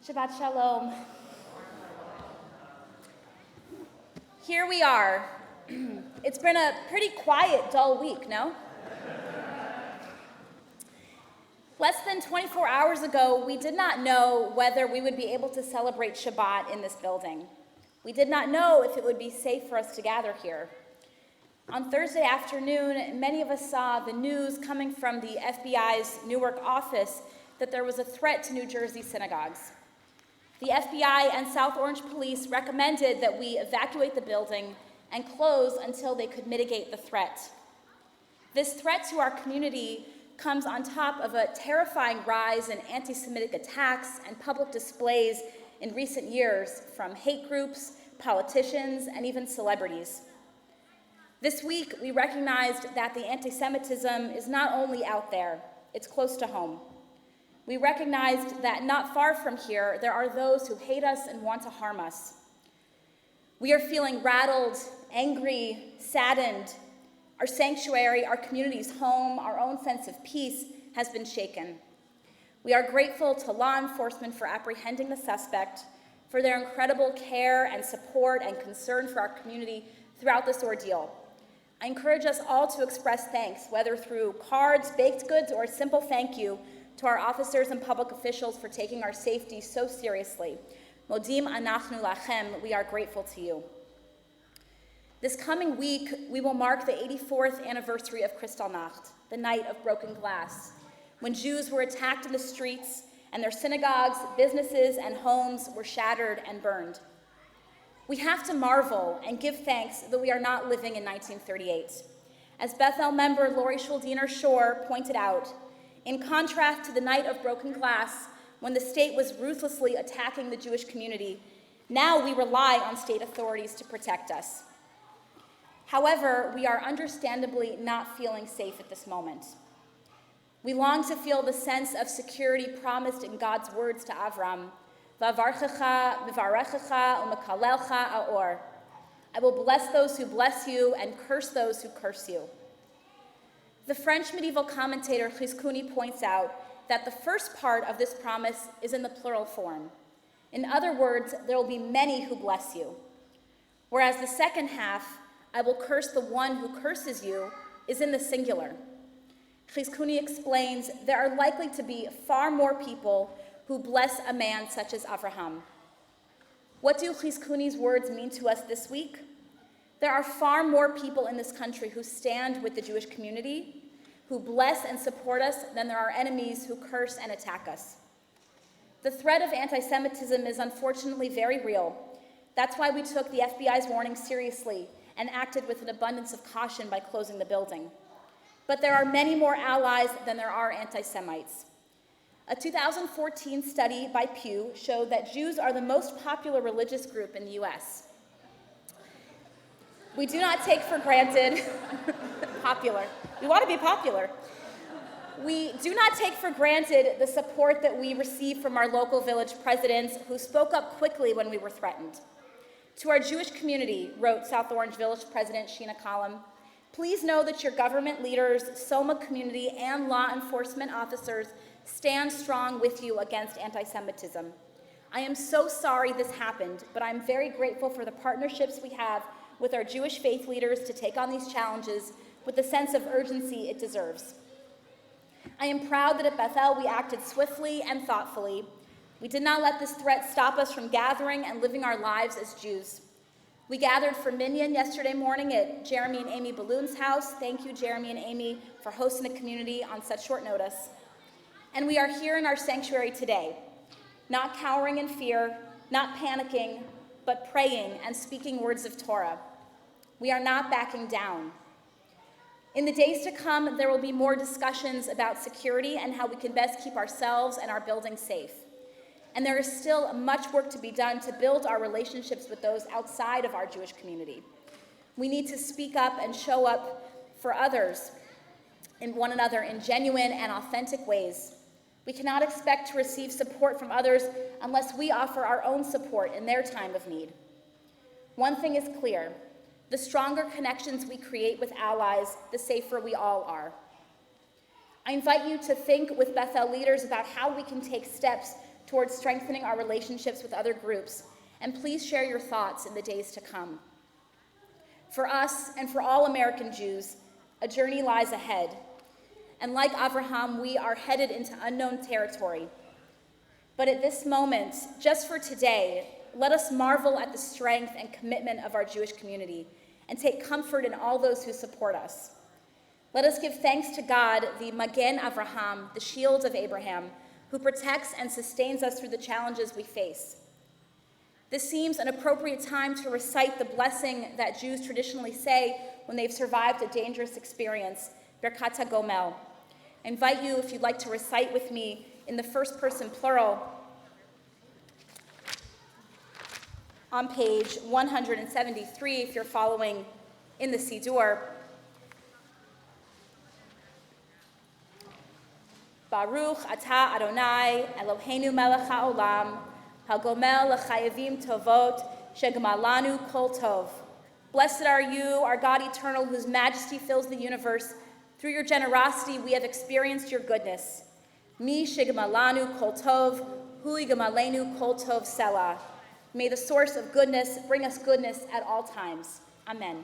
Shabbat Shalom. Here we are. It's been a pretty quiet, dull week, no? Less than 24 hours ago, we did not know whether we would be able to celebrate Shabbat in this building. We did not know if it would be safe for us to gather here. On Thursday afternoon, many of us saw the news coming from the FBI's Newark office that there was a threat to New Jersey synagogues. The FBI and South Orange Police recommended that we evacuate the building and close until they could mitigate the threat. This threat to our community comes on top of a terrifying rise in anti-Semitic attacks and public displays in recent years from hate groups, politicians, and even celebrities. This week, we recognized that the anti-Semitism is not only out there, it's close to home. We recognized that not far from here, there are those who hate us and want to harm us. We are feeling rattled, angry, saddened. Our sanctuary, our community's home, our own sense of peace has been shaken. We are grateful to law enforcement for apprehending the suspect, for their incredible care and support and concern for our community throughout this ordeal. I encourage us all to express thanks, whether through cards, baked goods, or a simple thank you to our officers and public officials for taking our safety so seriously. Modim anachnu lachem, we are grateful to you. This coming week, we will mark the 84th anniversary of Kristallnacht, the night of broken glass, when Jews were attacked in the streets and their synagogues, businesses, and homes were shattered and burned. We have to marvel and give thanks that we are not living in 1938. As Bethel member Lori Schuldiner Shore pointed out, in contrast to the night of broken glass, when the state was ruthlessly attacking the Jewish community, now we rely on state authorities to protect us. However, we are understandably not feeling safe at this moment. We long to feel the sense of security promised in God's words to Avram, V'avarchecha, v'varechecha, u'mekalelcha aor. I will bless those who bless you and curse those who curse you. The French medieval commentator Chizkuni points out that the first part of this promise is in the plural form. In other words, there will be many who bless you. Whereas the second half, I will curse the one who curses you, is in the singular. Chizkuni explains there are likely to be far more people who bless a man such as Avraham. What do Chizkuni's words mean to us this week? There are far more people in this country who stand with the Jewish community, who bless and support us, than there are enemies who curse and attack us. The threat of anti-Semitism is unfortunately very real. That's why we took the FBI's warning seriously and acted with an abundance of caution by closing the building. But there are many more allies than there are anti-Semites. A 2014 study by Pew showed that Jews are the most popular religious group in the US. We do not take for granted, popular. We want to be popular. We do not take for granted the support that we receive from our local village presidents who spoke up quickly when we were threatened. To our Jewish community, wrote South Orange Village President Sheena Collum, please know that your government leaders, Soma community, and law enforcement officers stand strong with you against anti-Semitism. I am so sorry this happened, but I'm very grateful for the partnerships we have with our Jewish faith leaders to take on these challenges with the sense of urgency it deserves. I am proud that at Bethel we acted swiftly and thoughtfully. We did not let this threat stop us from gathering and living our lives as Jews. We gathered for Minyan yesterday morning at Jeremy and Amy Balloon's house. Thank you, Jeremy and Amy, for hosting the community on such short notice. And we are here in our sanctuary today, not cowering in fear, not panicking, but praying and speaking words of Torah. We are not backing down. In the days to come, there will be more discussions about security and how we can best keep ourselves and our buildings safe. And there is still much work to be done to build our relationships with those outside of our Jewish community. We need to speak up and show up for others and one another in genuine and authentic ways. We cannot expect to receive support from others unless we offer our own support in their time of need. One thing is clear. The stronger connections we create with allies, the safer we all are. I invite you to think with Bethel leaders about how we can take steps towards strengthening our relationships with other groups, and please share your thoughts in the days to come. For us and for all American Jews, a journey lies ahead. And like Avraham, we are headed into unknown territory. But at this moment, just for today, let us marvel at the strength and commitment of our Jewish community and take comfort in all those who support us. Let us give thanks to God, the Magen Avraham, the shield of Abraham, who protects and sustains us through the challenges we face. This seems an appropriate time to recite the blessing that Jews traditionally say when they've survived a dangerous experience, Birkat HaGomel. I invite you, if you'd like to recite with me in the first person plural, on page 173, if you're following in the Siddur. Baruch atah Adonai Eloheinu melech haolam, hagomel l'chayavim tovot, shegamalanu kol tov. Blessed are you, our God eternal, whose majesty fills the universe. Through your generosity, we have experienced your goodness. Mi shegamalanu kol tov, hu yigamalenu kol tov selah. May the source of goodness bring us goodness at all times. Amen.